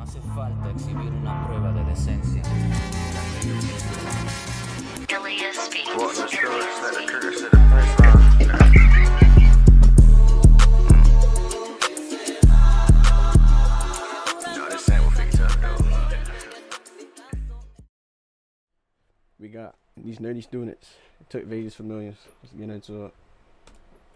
hace falta exhibir una prueba de decencia. We got these nerdy students. It took Vegas for millions. Let's get into it.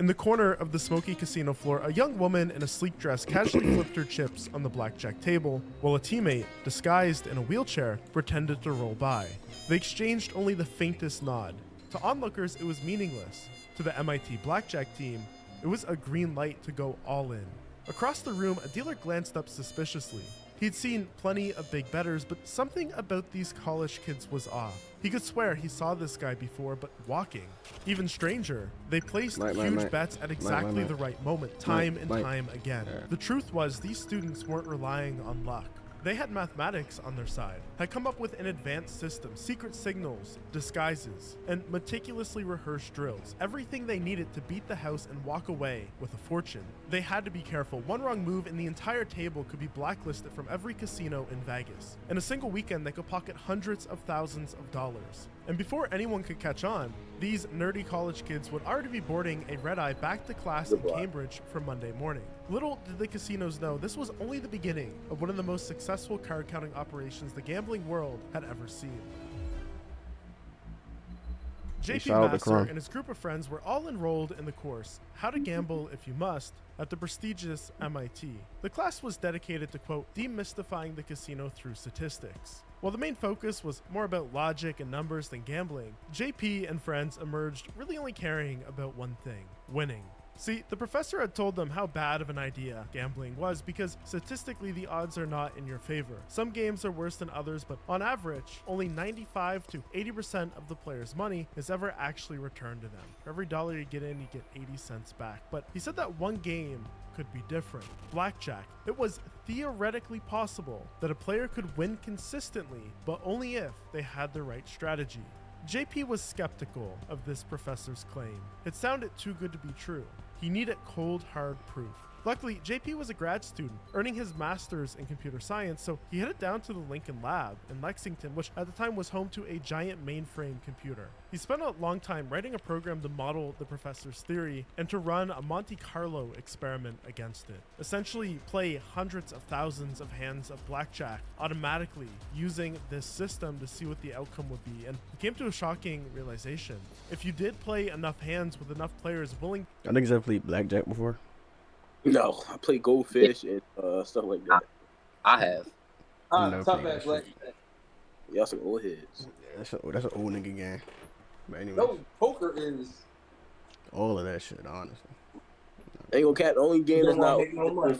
In the corner of the smoky casino floor, a young woman in a sleek dress casually flipped her chips on the blackjack table, while a teammate, disguised in a wheelchair, pretended to roll by. They exchanged only the faintest nod. To onlookers, it was meaningless. To the MIT blackjack team, it was a green light to go all in. Across the room, a dealer glanced up suspiciously. He'd seen plenty of big bettors, but something about these college kids was off. He could swear he saw this guy before, but walking. Even stranger, they placed huge bets at exactly the right moment, time and time again. The truth was, these students weren't relying on luck. They had mathematics on their side, had come up with an advanced system, secret signals, disguises, and meticulously rehearsed drills. Everything they needed to beat the house and walk away with a fortune. They had to be careful. One wrong move and the entire table could be blacklisted from every casino in Vegas. In a single weekend, they could pocket hundreds of thousands of dollars. And before anyone could catch on, these nerdy college kids would already be boarding a red-eye back to class in Cambridge for Monday morning. Little did the casinos know this was only the beginning of one of the most successful card counting operations the gambling world had ever seen. JP Master and his group of friends were all enrolled in the course, How to Gamble If You Must, at the prestigious MIT. The class was dedicated to, quote, demystifying the casino through statistics. While the main focus was more about logic and numbers than gambling, JP and friends emerged really only caring about one thing: winning. See, the professor had told them how bad of an idea gambling was because statistically the odds are not in your favor. Some games are worse than others, but on average, only 95 to 80% of the player's money is ever actually returned to them. For every dollar you get in, you get 80 cents back. But he said that one game could be different. Blackjack. It was theoretically possible that a player could win consistently, but only if they had the right strategy. JP was skeptical of this professor's claim. It sounded too good to be true. He needed cold, hard proof. Luckily, JP was a grad student, earning his master's in computer science, so he headed down to the Lincoln Lab in Lexington, which at the time was home to a giant mainframe computer. He spent a long time writing a program to model the professor's theory and to run a Monte Carlo experiment against it. Essentially, play hundreds of thousands of hands of blackjack automatically using this system to see what the outcome would be. And he came to a shocking realization. If you did play enough hands with enough players willing... I think I've played blackjack before. No, I play goldfish and stuff like that. I have. Tough ass black. Y'all some old heads. Yeah, that's an old nigga game. But anyway, No, poker is. all of that shit, honestly. Ain't gonna cat. The only game that's not. Yo, that what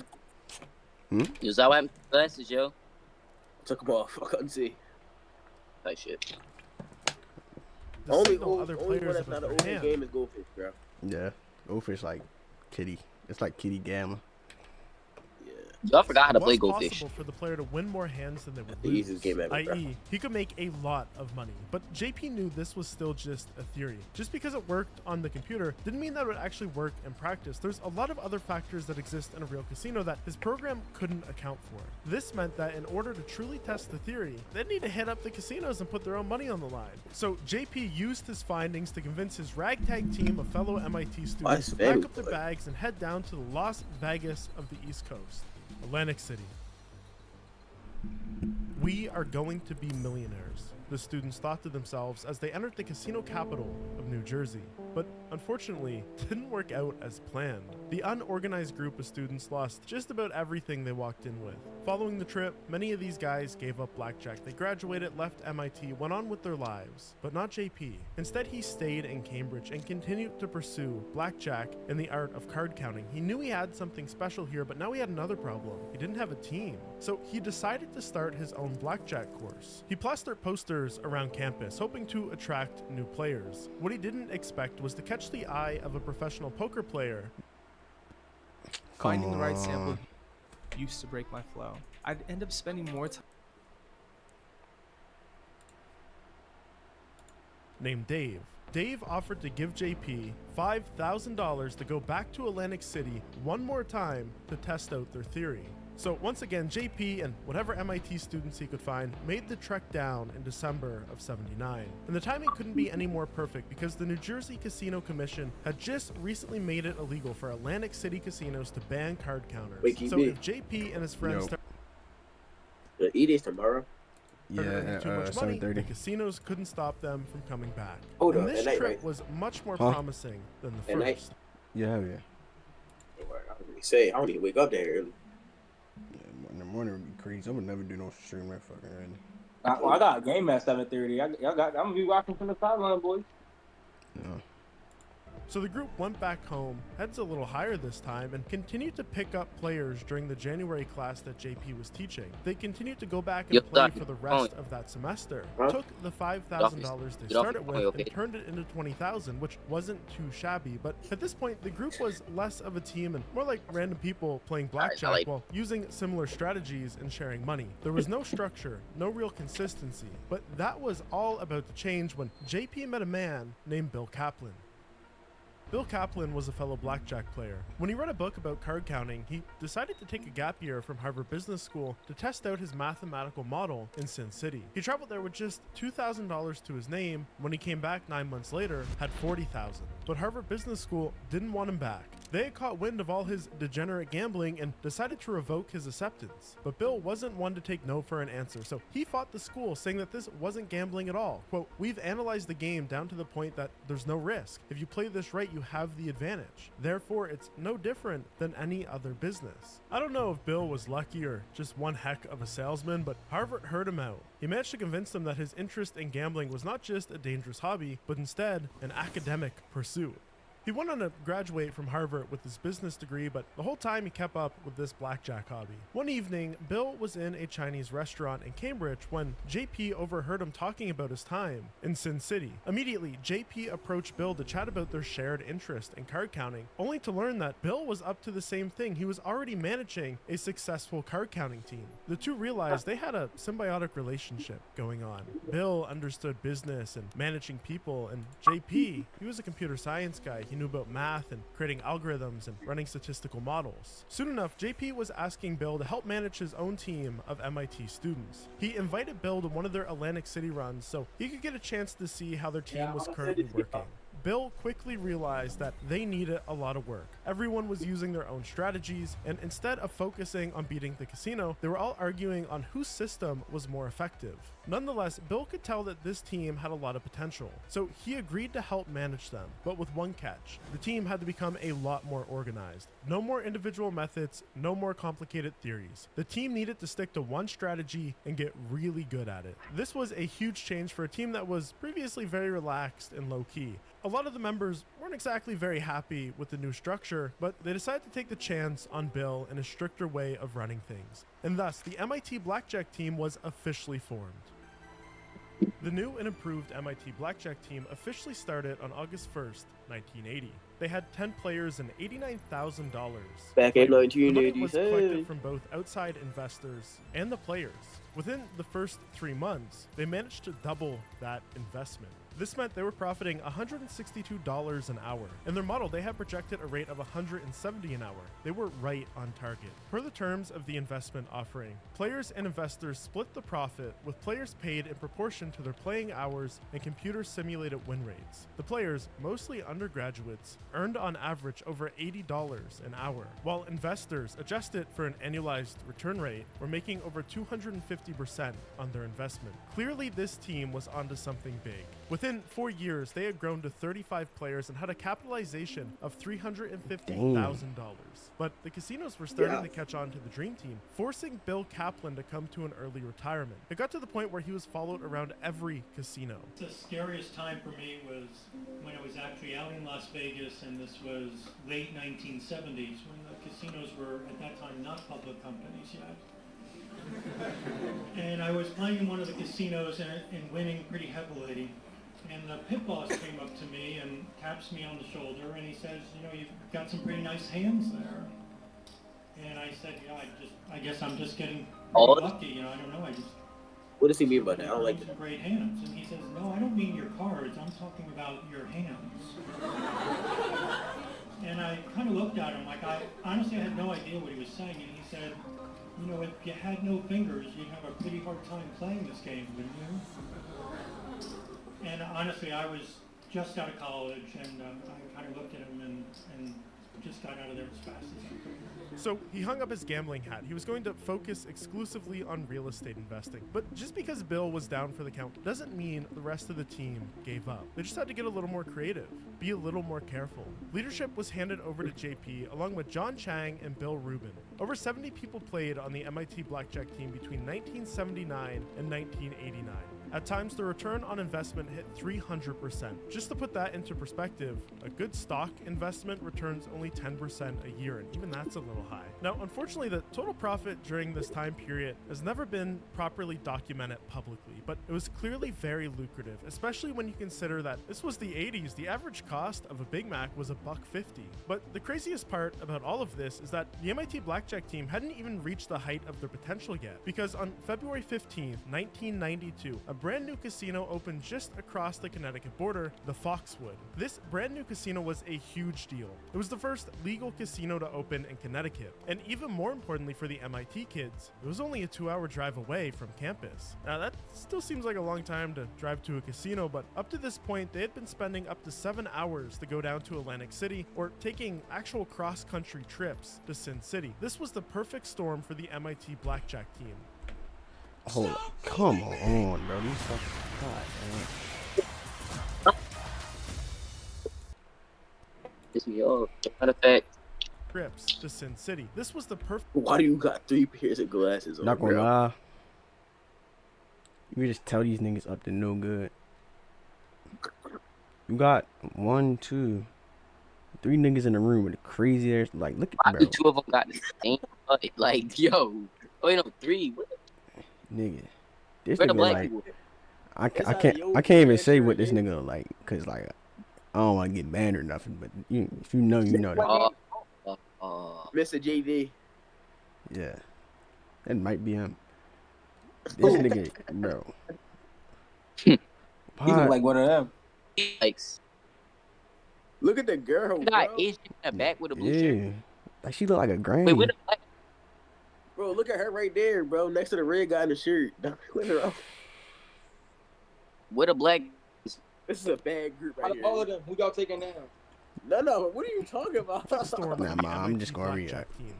happened to the glasses, yo? Took them off. I couldn't see. That shit. Only other one players that's not an about old their hand. game is goldfish, bro. Yeah, goldfish like kitty. It's like kitty gamma. Yo, I forgot how to It play was goldfish. possible for the player to win more hands than they would The lose, easiest game ever, bro. i.e. he could make a lot of money. But JP knew this was still just a theory. Just because it worked on the computer didn't mean that it would actually work in practice. There's a lot of other factors that exist in a real casino that his program couldn't account for. This meant that in order to truly test the theory, they'd need to hit up the casinos and put their own money on the line. So JP used his findings to convince his ragtag team of fellow MIT students to pack up their bags and head down to the Las Vegas of the East Coast. Atlantic City. We are going to be millionaires, the students thought to themselves as they entered the casino capital of New Jersey. But unfortunately, it didn't work out as planned. The unorganized group of students lost just about everything they walked in with. Following the trip, many of these guys gave up blackjack. They graduated, left MIT, went on with their lives. But not JP. Instead, he stayed in Cambridge and continued to pursue blackjack and the art of card counting. He knew he had something special here, but now he had another problem. He didn't have a team. So he decided to start his own blackjack course. He plastered posters around campus, hoping to attract new players. What he didn't expect was to catch the eye of a professional poker player. Finding the right sample used to break my flow. I'd end up spending more time named Dave. Dave offered to give JP $5,000 to go back to Atlantic City one more time to test out their theory. So once again, JP and whatever MIT students he could find made the trek down in December of '79. And the timing couldn't be any more perfect because the New Jersey Casino Commission had just recently made it illegal for Atlantic City casinos to ban card counters. Wait, So if JP and his friends started The E Day's tomorrow. earning too much money, the 7:30. casinos couldn't stop them from coming back. Hold And on, this at night, trip right? was much more Huh? promising than the At night? first. Yeah. I don't really say. I don't even wake up that early. In the morning would be crazy. I would never do no stream that fucking early. I got a game at 7:30. I'm gonna be watching from the sideline, boys. Yeah. So the group went back home, heads a little higher this time, and continued to pick up players during the January class that JP was teaching. They continued to go back and Yep, play Doc. for the rest of that semester. Huh? Took the $5,000 they Doc, started with okay. and turned it into $20,000, which wasn't too shabby. But at this point, the group was less of a team and more like random people playing blackjack like- while using similar strategies and sharing money. There was no structure, no real consistency. But that was all about to change when JP met a man named Bill Kaplan. Bill Kaplan was a fellow blackjack player. When he read a book about card counting, he decided to take a gap year from Harvard Business School to test out his mathematical model in Sin City. He traveled there with just $2,000 to his name. When he came back 9 months later, had $40,000. But Harvard Business School didn't want him back. They had caught wind of all his degenerate gambling and decided to revoke his acceptance. But Bill wasn't one to take no for an answer, so he fought the school, saying that this wasn't gambling at all. Quote, "We've analyzed the game down to the point that there's no risk. If you play this right, you have the advantage. Therefore, it's no different than any other business." I don't know if Bill was lucky or just one heck of a salesman, but Harvard heard him out. He managed to convince them that his interest in gambling was not just a dangerous hobby, but instead an academic pursuit. He went on to graduate from Harvard with his business degree, but the whole time he kept up with this blackjack hobby. One evening, Bill was in a Chinese restaurant in Cambridge when JP overheard him talking about his time in Sin City. Immediately, JP approached Bill to chat about their shared interest in card counting, only to learn that Bill was up to the same thing. He was already managing a successful card counting team. The two realized they had a symbiotic relationship going on. Bill understood business and managing people, and JP, he was a computer science guy. He knew about math and creating algorithms and running statistical models. Soon enough, JP was asking Bill to help manage his own team of MIT students. He invited Bill to one of their Atlantic City runs so he could get a chance to see how their team was currently working. Bill quickly realized that they needed a lot of work. Everyone was using their own strategies, and instead of focusing on beating the casino, they were all arguing on whose system was more effective. Nonetheless, Bill could tell that this team had a lot of potential, so he agreed to help manage them, but with one catch. The team had to become a lot more organized. No more individual methods, no more complicated theories. The team needed to stick to one strategy and get really good at it. This was a huge change for a team that was previously very relaxed and low-key. A lot of the members weren't exactly very happy with the new structure, but they decided to take the chance on Bill and a stricter way of running things. And thus, the MIT Blackjack team was officially formed. The new and improved MIT Blackjack team officially started on August 1st, 1980. They had 10 players and $89,000. Back in The money was 1987. collected from both outside investors and the players. Within the first 3 months, they managed to double that investment. This meant they were profiting $162 an hour. In their model, they had projected a rate of $170 an hour. They were right on target. Per the terms of the investment offering, players and investors split the profit, with players paid in proportion to their playing hours and computer-simulated win rates. The players, mostly undergraduates, earned on average over $80 an hour, while investors, adjusted for an annualized return rate, were making over 250% on their investment. Clearly, this team was onto something big. Within 4 years, they had grown to 35 players and had a capitalization of $350,000. But the casinos were starting to catch on to the Dream Team, forcing Bill Kaplan to come to an early retirement. It got to the point where he was followed around every casino. The scariest time for me was when I was actually out in Las Vegas, and this was late 1970s, when the casinos were at that time not public companies yet. And I was playing in one of the casinos and winning pretty heavily. And the pit boss came up to me and taps me on the shoulder, and he says, "You know, you've got some pretty nice hands there." And I said, "Yeah, I guess I'm just getting lucky. You know, I don't know. What does he mean by that? I don't like some that. great hands." And he says, "No, I don't mean your cards. I'm talking about your hands." And I kind of looked at him like I honestly had no idea what he was saying, and he said, you know, if you had no fingers, you'd have a pretty hard time playing this game, wouldn't you? And honestly, I was just out of college, and I kind of looked at him and just got out of there as fast as I could. So he hung up his gambling hat. He was going to focus exclusively on real estate investing. But just because Bill was down for the count doesn't mean the rest of the team gave up. They just had to get a little more creative, be a little more careful. Leadership was handed over to JP along with John Chang and Bill Rubin. Over 70 people played on the MIT Blackjack team between 1979 and 1989. At times, the return on investment hit 300%. Just to put that into perspective, a good stock investment returns only 10% a year, and even that's a little high. Now, unfortunately, the total profit during this time period has never been properly documented publicly, but it was clearly very lucrative, especially when you consider that this was the 80s. The average cost of a Big Mac was $1.50. But the craziest part about all of this is that the MIT Blackjack team hadn't even reached the height of their potential yet, because on February 15th, 1992, a brand new casino opened just across the Connecticut border, the Foxwood. This brand new casino was a huge deal. It was the first legal casino to open in Connecticut, and even more importantly for the MIT kids, it was only a 2-hour drive away from campus. Now that still seems like a long time to drive to a casino, but up to this point they had been spending up to 7 hours to go down to Atlantic City or taking actual cross-country trips to Sin City. This was the perfect storm for the MIT Blackjack team. Hold up. Come on, bro. These fucking... God, Piss me off. Matter of fact, Trips to Sin City. This was the perfect... Why do you got 3 pairs of glasses on, not gonna bro? lie. You just tell these niggas up to no good. You got 1, 2, 3 niggas in the room with the crazy ass. Like, look I at think bro. 2 of them got the same butt. Like, yo. Oh, you know, 3. What Nigga. This where the nigga black like... people? I It's can't even say what this nigga like, cause like I don't want to get banned or nothing, but if you know, you know that. Mr. JD. Yeah, that might be him. This nigga, bro. He Why- look like one of them. Like, Look at the girl, you got bro. Asian in the back with a blue shirt. yeah, like she look like a granny. Wait, where the black? Bro, look at her right there, bro. Next to the red guy in the shirt. Where the black? This is a bad group right Out of here. all of them, who y'all taking down? No. What are you talking about? storm Nah, for the man, I'm MIT just gonna Blackjack react. team.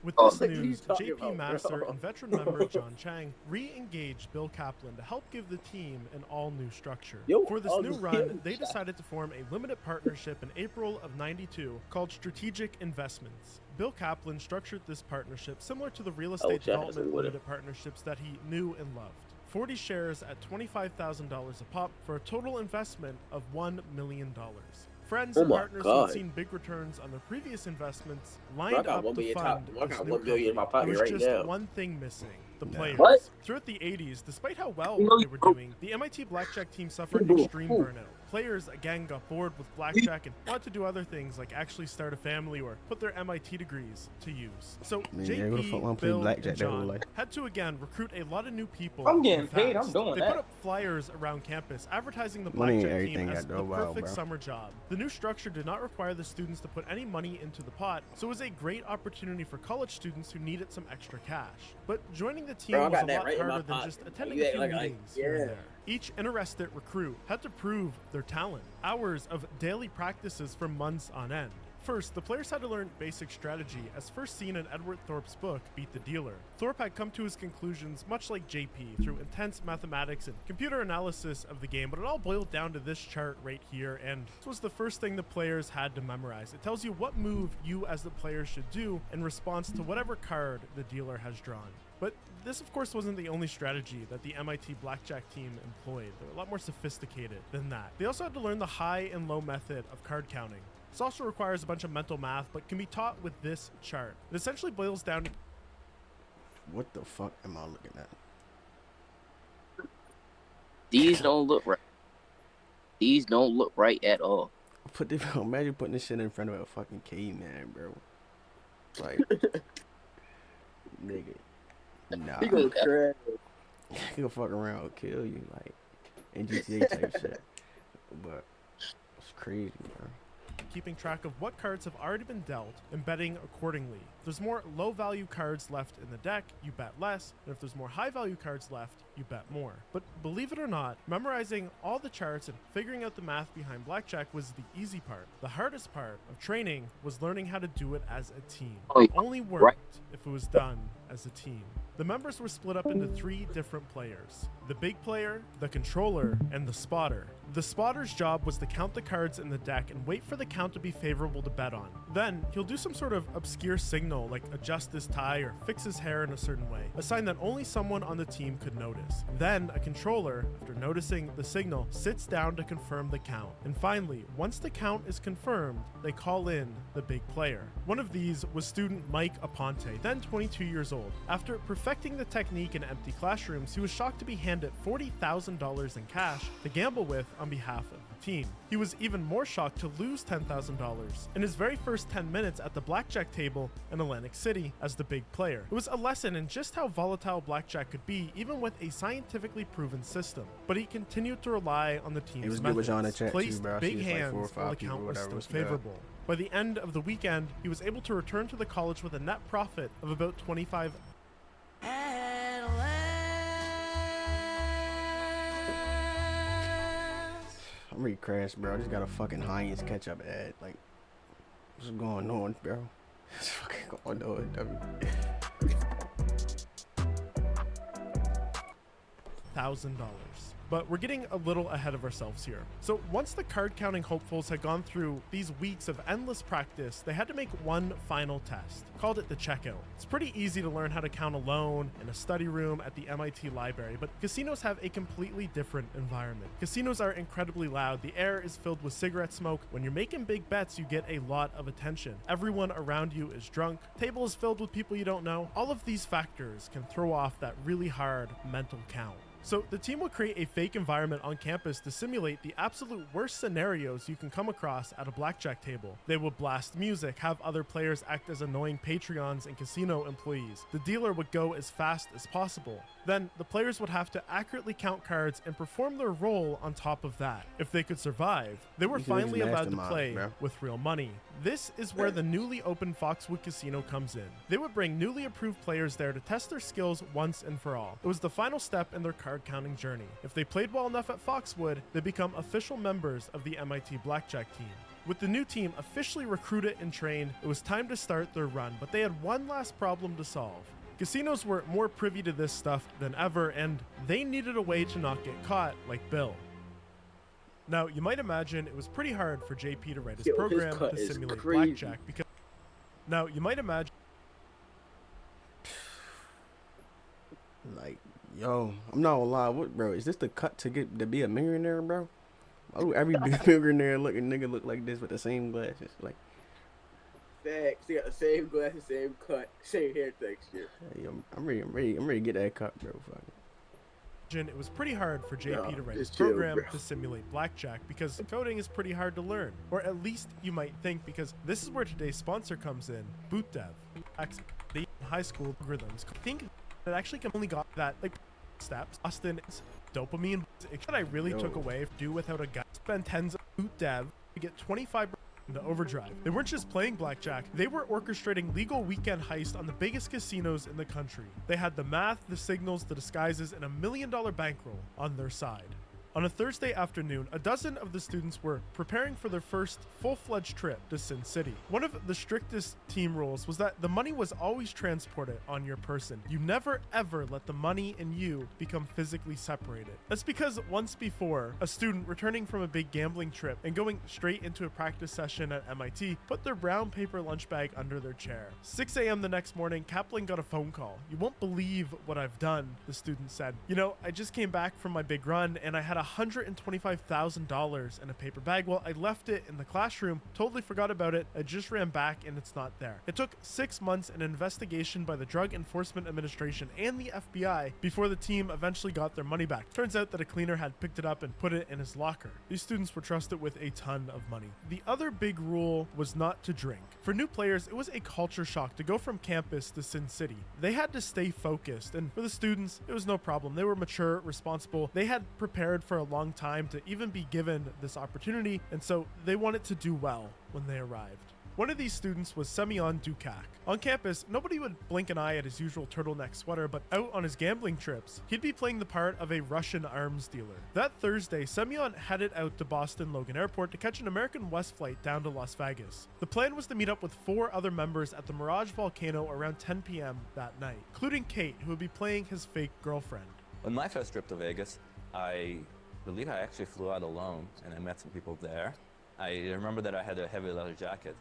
With Oh, this what are you news, talking JP about, Master bro? and veteran member John Chang re-engaged Bill Kaplan to help give the team an all-new structure. Yo, For this all new this run, huge they shot. decided to form a limited partnership in April of '92 called Strategic Investments. Bill Kaplan structured this partnership similar to the real estate Jackson development with it. limited partnerships that he knew and loved. 40 shares at $25,000 a pop for a total investment of $1 million. Friends Oh and my partners God. who had seen big returns on their previous investments Bro, I lined got up $1 to million fund I this got new $1 million in my company. pocket There was right just now. one thing missing: the players. What? Throughout the 80s, despite how well You know they were doing, the MIT Blackjack team suffered extreme burnout. Players again got bored with blackjack and wanted to do other things like actually start a family or put their MIT degrees to use. So Man, yeah, who the fuck wanna JP, play Bill, blackjack and their whole John life? had to again recruit a lot of new people. I'm getting and paid, I'm fast. doing They that. put up flyers around campus advertising the Money ain't blackjack team everything, as gotta the go wild, perfect bro. summer job. The new structure did not require the students to put any money into the pot, so it was a great opportunity for college students who needed some extra cash. But joining the team Bro, I was got a that lot right in my harder than pocket. just attending Yeah, a few like, meetings here and yeah. there. Each interested recruit had to prove their talent. Hours of daily practices for months on end. First, the players had to learn basic strategy, as first seen in Edward Thorpe's book, Beat the Dealer. Thorpe had come to his conclusions, much like JP, through intense mathematics and computer analysis of the game, but it all boiled down to this chart right here, and this was the first thing the players had to memorize. It tells you what move you as the player should do in response to whatever card the dealer has drawn. But this, of course, wasn't the only strategy that the MIT Blackjack team employed. They were a lot more sophisticated than that. They also had to learn the high and low method of card counting. This also requires a bunch of mental math, but can be taught with this chart. It essentially boils down to What the fuck am I looking at? These don't look right. These don't look right at all. Imagine putting this shit in front of a fucking caveman, bro. Like, nigga, nah. He gonna crash. He gonna fuck around and kill you, like in GTA type shit. But it's crazy, bro. keeping track of what cards have already been dealt and betting accordingly. If there's more low-value cards left in the deck, you bet less, and if there's more high-value cards left, you bet more. But believe it or not, memorizing all the charts and figuring out the math behind blackjack was the easy part. The hardest part of training was learning how to do it as a team. It only worked if it was done as a team. The members were split up into 3 different players: the big player, the controller, and the spotter. The spotter's job was to count the cards in the deck and wait for the count to be favorable to bet on. Then, he'll do some sort of obscure signal like adjust his tie or fix his hair in a certain way, a sign that only someone on the team could notice. Then, a controller, after noticing the signal, sits down to confirm the count. And finally, once the count is confirmed, they call in the big player. One of these was student Mike Aponte, then 22 years old. After perfecting the technique in empty classrooms, he was shocked to be handed $40,000 in cash to gamble with on behalf of the team. He was even more shocked to lose $10,000 in his very first 10 minutes at the blackjack table in Atlantic City as the big player. It was a lesson in just how volatile blackjack could be, even with a scientifically proven system. But he continued to rely on the team's methods, placed big hands while the count was still favorable. By the end of the weekend, he was able to return to the college with a net profit of about $25. I'm ready to crash, bro. I just got a fucking Heinz ketchup ad. Like, what's going on, bro? What's fucking going on, $1,000. But we're getting a little ahead of ourselves here. So once the card counting hopefuls had gone through these weeks of endless practice, they had to make one final test. Called it the checkout. It's pretty easy to learn how to count alone in a study room at the MIT library, but casinos have a completely different environment. Casinos are incredibly loud. The air is filled with cigarette smoke. When you're making big bets, you get a lot of attention. Everyone around you is drunk. Table is filled with people you don't know. All of these factors can throw off that really hard mental count. So the team would create a fake environment on campus to simulate the absolute worst scenarios you can come across at a blackjack table. They would blast music, have other players act as annoying Patreons and casino employees. The dealer would go as fast as possible. Then the players would have to accurately count cards and perform their role on top of that. If they could survive, they were finally allowed to play with real money. This is where the newly opened Foxwood Casino comes in. They would bring newly approved players there to test their skills once and for all. It was the final step in their card counting journey. If they played well enough at Foxwood, they become official members of the MIT Blackjack team. With the new team officially recruited and trained, it was time to start their run, but they had one last problem to solve. Casinos were more privy to this stuff than ever, and they needed a way to not get caught like Bill. Now, you might imagine it was pretty hard for JP to write his program to simulate blackjack because... Now, you might imagine... Like, yo, I'm not gonna lie, what, bro? Is this the cut to be a millionaire, bro? Oh, every millionaire looking nigga look like this with the same glasses, like. Facts. They got the same glasses, same cut, same hair texture. Hey, I'm ready to get that cut, bro. Fuck. It was pretty hard for JP to write his program to simulate blackjack because coding is pretty hard to learn, or at least you might think, because this is where today's sponsor comes in, BootDev. The high school algorithms. I think it actually only got that like steps. Austin's dopamine. What I really took away, do without a guy. Spend tens of BootDev to get 25% into overdrive. They weren't just playing blackjack, they were orchestrating legal weekend heists on the biggest casinos in the country. They had the math, the signals, the disguises, and $1 million bankroll on their side. On a Thursday afternoon, a dozen of the students were preparing for their first full-fledged trip to Sin City. One of the strictest team rules was that the money was always transported on your person. You never ever let the money and you become physically separated. That's because once before, a student returning from a big gambling trip and going straight into a practice session at MIT put their brown paper lunch bag under their chair. 6 a.m. the next morning, Kaplan got a phone call. "You won't believe what I've done," the student said. "You know, I just came back from my big run and I had $125,000 in a paper bag. Well, I left it in the classroom, totally forgot about it. I just ran back and it's not there." It took 6 months and an investigation by the Drug Enforcement Administration and the FBI before the team eventually got their money back. Turns out that a cleaner had picked it up and put it in his locker. These students were trusted with a ton of money. The other big rule was not to drink. For new players, it was a culture shock to go from campus to Sin City. They had to stay focused, and for the students, it was no problem. They were mature, responsible. They had prepared for a long time to even be given this opportunity, and so they wanted to do well when they arrived. One of these students was Semyon Dukak. On campus, nobody would blink an eye at his usual turtleneck sweater, but out on his gambling trips, he'd be playing the part of a Russian arms dealer. That Thursday, Semyon headed out to Boston Logan Airport to catch an American West flight down to Las Vegas. The plan was to meet up with 4 other members at the Mirage Volcano around 10 p.m. that night, including Kate, who would be playing his fake girlfriend. On my first trip to Vegas, I believe I actually flew out alone, and I met some people there. I remember that I had a heavy leather jacket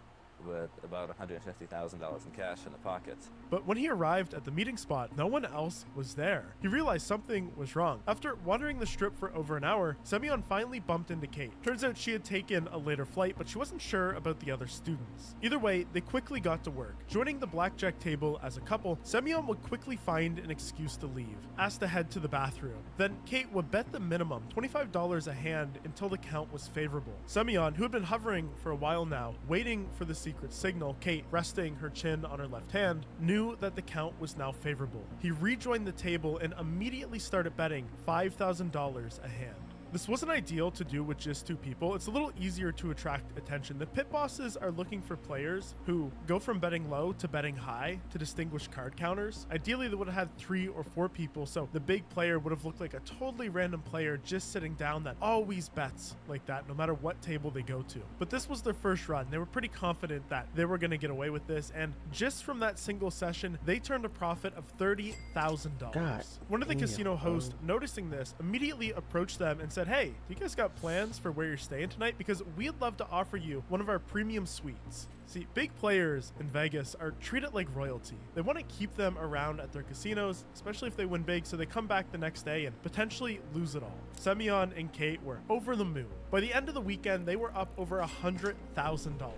with about $150,000 in cash in the pockets. But when he arrived at the meeting spot, no one else was there. He realized something was wrong. After wandering the strip for over an hour, Semyon finally bumped into Kate. Turns out she had taken a later flight, but she wasn't sure about the other students. Either way, they quickly got to work. Joining the blackjack table as a couple, Semyon would quickly find an excuse to leave, asked to head to the bathroom. Then Kate would bet the minimum, $25 a hand, until the count was favorable. Semyon, who had been hovering for a while now, waiting for the secret signal, Kate, resting her chin on her left hand, knew that the count was now favorable. He rejoined the table and immediately started betting $5,000 a hand. This wasn't ideal to do with just 2 people. It's a little easier to attract attention. The pit bosses are looking for players who go from betting low to betting high to distinguish card counters. Ideally, they would have had 3 or 4 people, so the big player would have looked like a totally random player just sitting down that always bets like that, no matter what table they go to. But this was their first run. They were pretty confident that they were going to get away with this, and just from that single session, they turned a profit of $30,000. One of the casino hosts, noticing this, immediately approached them and said, "Hey, do you guys got plans for where you're staying tonight? Because we'd love to offer you one of our premium suites." See, big players in Vegas are treated like royalty. They want to keep them around at their casinos, especially if they win big, so they come back the next day and potentially lose it all. Semyon and Kate were over the moon. By the end of the weekend, they were up over $100,000.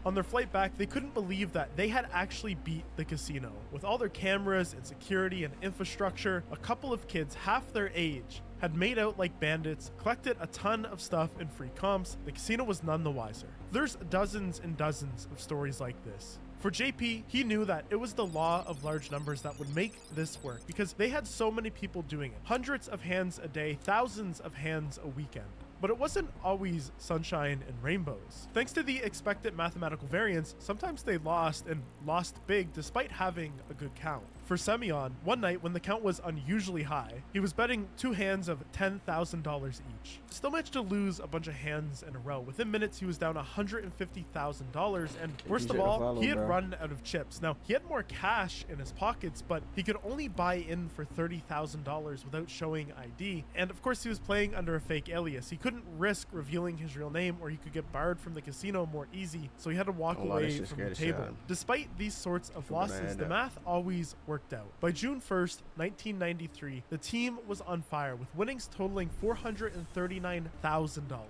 On their flight back, they couldn't believe that they had actually beat the casino. With all their cameras and security and infrastructure, a couple of kids half their age had made out like bandits, collected a ton of stuff in free comps. The casino was none the wiser. There's dozens and dozens of stories like this. For JP, he knew that it was the law of large numbers that would make this work because they had so many people doing it. Hundreds of hands a day, thousands of hands a weekend. But it wasn't always sunshine and rainbows. Thanks to the expected mathematical variance, sometimes they lost and lost big despite having a good count. For Semyon, one night when the count was unusually high, he was betting 2 hands of $10,000 each. Still managed to lose a bunch of hands in a row. Within minutes, he was down $150,000, and worst of all, he had run out of chips. Now, he had more cash in his pockets, but he could only buy in for $30,000 without showing ID, and of course, he was playing under a fake alias. He couldn't risk revealing his real name, or he could get barred from the casino more easy, so he had to walk away from the table. Despite these sorts of losses, the math always worked out. By June 1st, 1993, the team was on fire with winnings totaling $439,000.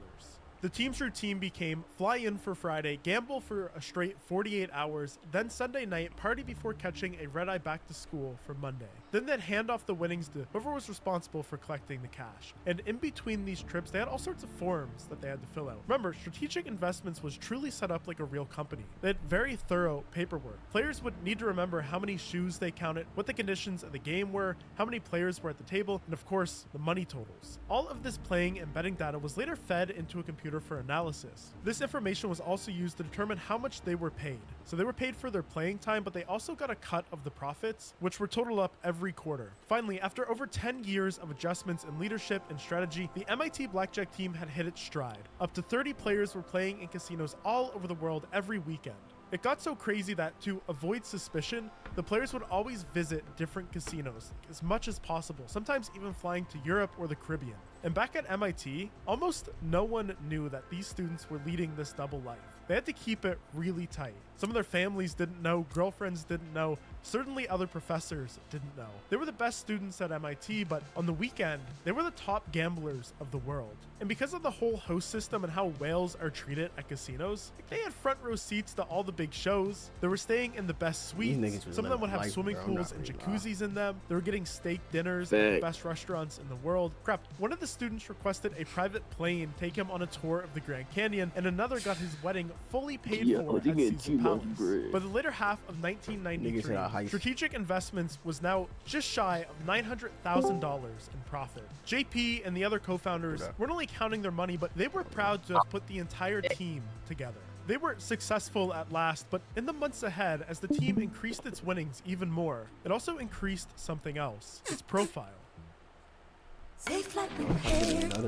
The team's routine became fly in for Friday, gamble for a straight 48 hours, then Sunday night, party before catching a red-eye back to school for Monday. Then they'd hand off the winnings to whoever was responsible for collecting the cash. And in between these trips, they had all sorts of forms that they had to fill out. Remember, Strategic Investments was truly set up like a real company. They had very thorough paperwork. Players would need to remember how many shoes they counted, what the conditions of the game were, how many players were at the table, and of course, the money totals. All of this playing and betting data was later fed into a computer for analysis. This information was also used to determine how much they were paid. So they were paid for their playing time, but they also got a cut of the profits, which were totaled up every quarter. Finally, after over 10 years of adjustments in leadership and strategy, the MIT Blackjack team had hit its stride. Up to 30 players were playing in casinos all over the world every weekend. It got so crazy that to avoid suspicion, the players would always visit different casinos as much as possible, sometimes even flying to Europe or the Caribbean. And back at MIT, almost no one knew that these students were leading this double life. They had to keep it really tight. Some of their families didn't know, girlfriends didn't know, certainly other professors didn't know. They were the best students at MIT, but on the weekend, they were the top gamblers of the world. And because of the whole host system and how whales are treated at casinos, they had front row seats to all the big shows. They were staying in the best suites. Some of them would have swimming pools and jacuzzis in them. They were getting steak dinners at the best restaurants in the world. Crap, one of the students requested a private plane take him on a tour of the Grand Canyon, and another got his wedding fully paid for at Caesar Palace. By the later half of 1993, Strategic Investments was now just shy of $900,000 in profit. JP and the other co-founders weren't only counting their money, but they were proud to have put the entire team together. They were successful at last, but in the months ahead, as the team increased its winnings even more, it also increased something else, its profile.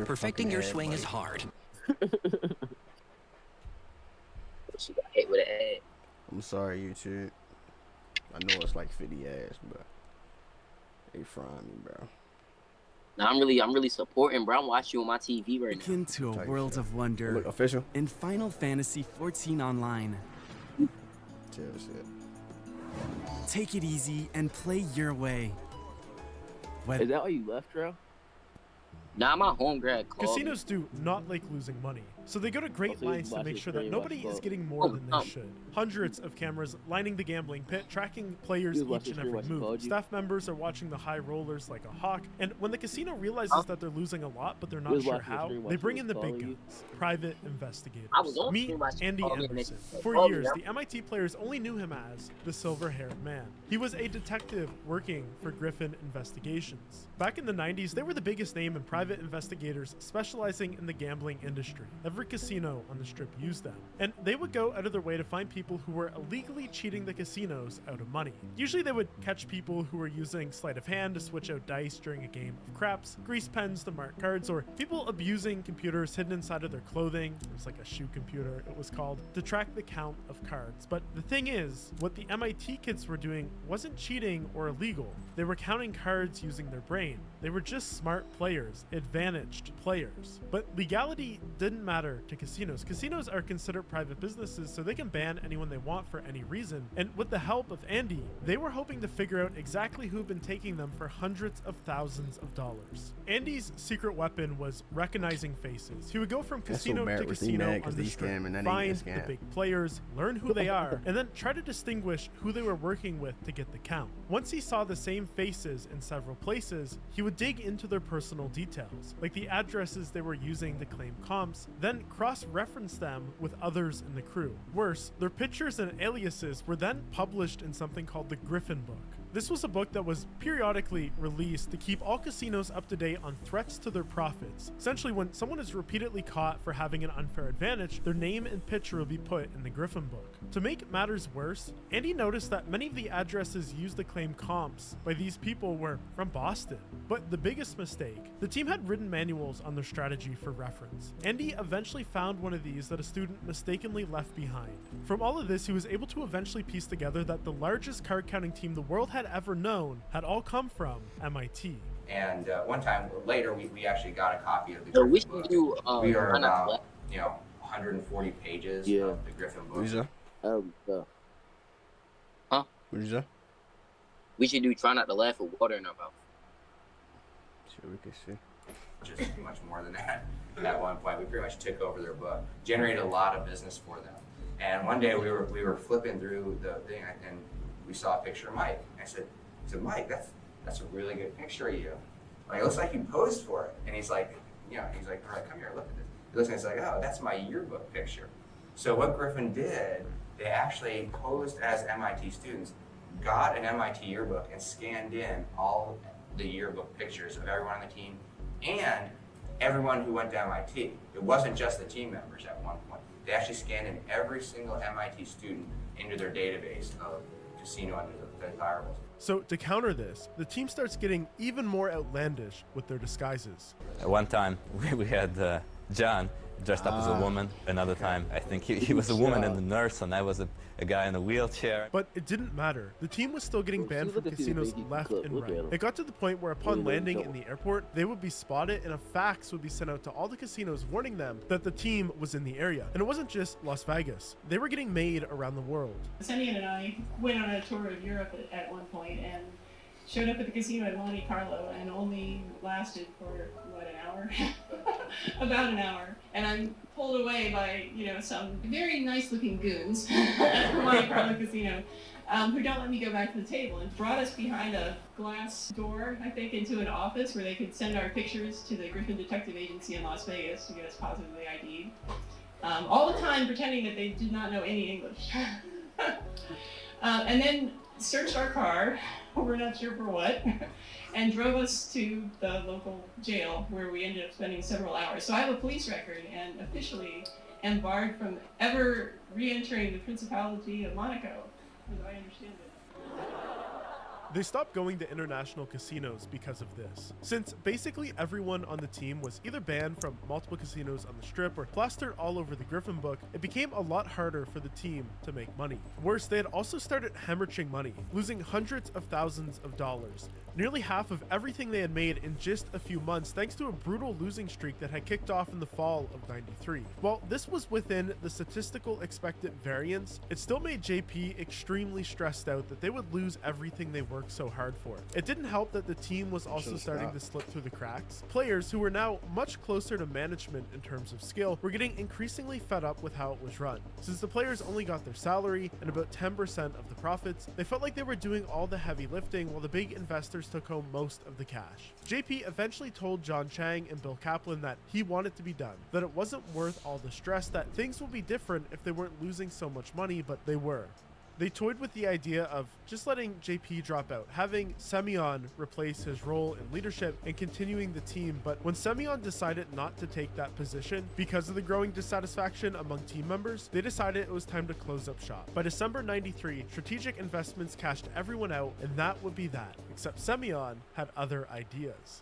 Perfecting your swing is hard. She got hit with an ad. I'm sorry, YouTube. I know it's like 50 ass, but they frying me, bro. Now I'm really supporting, bro. I'm watching you on my TV right now. Akin to a world of wonder. Look official. In Final Fantasy XIV Online. Chill shit. Take it easy and play your way. Is that why you left, Dro? Nah, my home grad called Casinos do not like losing money, so they go to great lengths to make sure that nobody is getting more than they should. Hundreds of cameras lining the gambling pit, tracking players each and every move. Staff members are watching the high rollers like a hawk, and when the casino realizes that they're losing a lot but they're not sure how, they bring in the big guns, private investigators. Meet Andy Emerson. For years, the MIT players only knew him as the silver-haired man. He was a detective working for Griffin Investigations. Back in the 90s, they were the biggest name in private investigators specializing in the gambling industry. Every casino on the strip used them, and they would go out of their way to find people who were illegally cheating the casinos out of money. Usually they would catch people who were using sleight of hand to switch out dice during a game of craps, grease pens to mark cards, or people abusing computers hidden inside of their clothing. It was like a shoe computer, it was called, to track the count of cards. But the thing is, what the MIT kids were doing wasn't cheating or illegal. They were counting cards using their brain. They were just smart players, advantaged players. But legality didn't matter to casinos. Casinos are considered private businesses, so they can ban anyone they want for any reason. And with the help of Andy, they were hoping to figure out exactly who had been taking them for hundreds of thousands of dollars. Andy's secret weapon was recognizing faces. He would go from casino to casino on the strip, find the big players, learn who they are, and then try to distinguish who they were working with to get the count. Once he saw the same faces in several places, he would dig into their personal details, like the addresses they were using to claim comps, then cross-reference them with others in the crew. Worse, their pictures and aliases were then published in something called the Griffin Book. This was a book that was periodically released to keep all casinos up to date on threats to their profits. Essentially, when someone is repeatedly caught for having an unfair advantage, their name and picture will be put in the Griffin Book. To make matters worse, Andy noticed that many of the addresses used to claim comps by these people were from Boston. But the biggest mistake, the team had written manuals on their strategy for reference. Andy eventually found one of these that a student mistakenly left behind. From all of this, he was able to eventually piece together that the largest card counting team the world had ever known had all come from MIT. And one time later, we actually got a copy of the So Griffin we should book. do We are about 140 pages of the Griffin book. What did you say? Huh? What did you say? We should do try not to laugh with water in our mouth. Sure, we can see. Just much more than that. At one point, we pretty much took over their book, generated a lot of business for them. And one day we were flipping through the thing, and we saw a picture of Mike. I said, Mike, that's a really good picture of you. Like, it looks like you posed for it. And he's like, all right, come here, look at this. He looks and he's like, oh, that's my yearbook picture. So what Griffin did, they actually posed as MIT students, got an MIT yearbook, and scanned in all the yearbook pictures of everyone on the team and everyone who went to MIT. It wasn't just the team members at one point. They actually scanned in every single MIT student into their database of casino undesirables. So to counter this, the team starts getting even more outlandish with their disguises. At one time, we had John dressed up as a woman. Another time, I think he was a woman and a nurse, and I was a guy in a wheelchair. But it didn't matter. The team was still getting banned from casinos left and right. It got to the point where upon landing in the airport, they would be spotted and a fax would be sent out to all the casinos warning them that the team was in the area. And it wasn't just Las Vegas. They were getting made around the world. Cindy and I went on a tour of Europe at one point and showed up at the casino in Monte Carlo and only lasted for, what, an hour? About an hour. And I'm pulled away by, some very nice looking goons at the Monte Carlo casino. who don't let me go back to the table and brought us behind a glass door, I think, into an office where they could send our pictures to the Griffin Detective Agency in Las Vegas to get us positively ID'd. All the time pretending that they did not know any English. And then searched our car, we're not sure for what, and drove us to the local jail where we ended up spending several hours. So I have a police record and officially am barred from ever re-entering the Principality of Monaco, as I understand it. They stopped going to international casinos because of this. Since basically everyone on the team was either banned from multiple casinos on the Strip or plastered all over the Griffin book, it became a lot harder for the team to make money. Worse, they had also started hemorrhaging money, losing hundreds of thousands of dollars. Nearly half of everything they had made in just a few months thanks to a brutal losing streak that had kicked off in the fall of '93. While this was within the statistical expected variance, it still made JP extremely stressed out that they would lose everything they worked so hard for. It didn't help that the team was also starting to slip through the cracks. Players who were now much closer to management in terms of skill were getting increasingly fed up with how it was run. Since the players only got their salary and about 10% of the profits, they felt like they were doing all the heavy lifting while the big investors took home most of the cash. JP eventually told John Chang and Bill Kaplan that he wanted to be done, that it wasn't worth all the stress, that things would be different if they weren't losing so much money, but they were. They toyed with the idea of just letting JP drop out, having Semyon replace his role in leadership and continuing the team, but when Semyon decided not to take that position because of the growing dissatisfaction among team members, they decided it was time to close up shop. By December '93, Strategic Investments cashed everyone out, and that would be that, except Semyon had other ideas.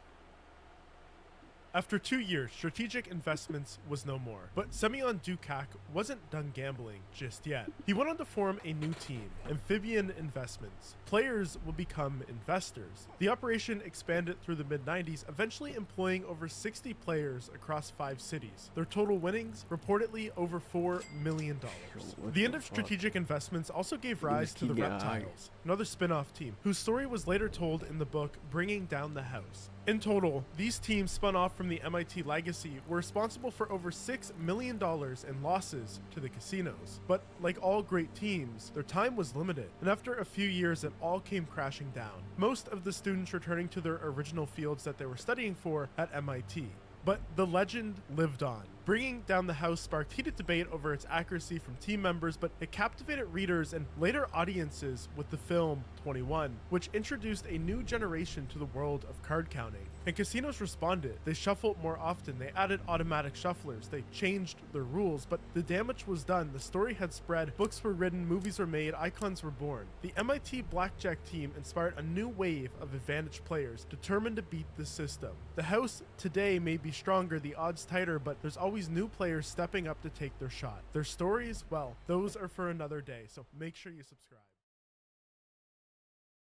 After 2 years, Strategic Investments was no more, but Semyon Dukak wasn't done gambling just yet. He went on to form a new team, Amphibian Investments. Players will become investors. The operation expanded through the mid-90s, eventually employing over 60 players across 5 cities. Their total winnings, reportedly over $4 million. The end of Strategic Investments also gave rise to the Reptiles, another spin-off team, whose story was later told in the book Bringing Down the House. In total, these teams spun off from the MIT legacy were responsible for over $6 million in losses to the casinos. But like all great teams, their time was limited, and after a few years it all came crashing down. Most of the students returning to their original fields that they were studying for at MIT. But the legend lived on. Bringing Down the House sparked heated debate over its accuracy from team members, but it captivated readers and later audiences with the film 21, which introduced a new generation to the world of card counting. And casinos responded. They shuffled more often, they added automatic shufflers, they changed their rules, but the damage was done. The story had spread, books were written, movies were made, icons were born. The MIT Blackjack team inspired a new wave of advantaged players determined to beat the system. The house today may be stronger, the odds tighter, but there's always new players stepping up to take their shot. Their stories, well, those are for another day, so make sure you subscribe.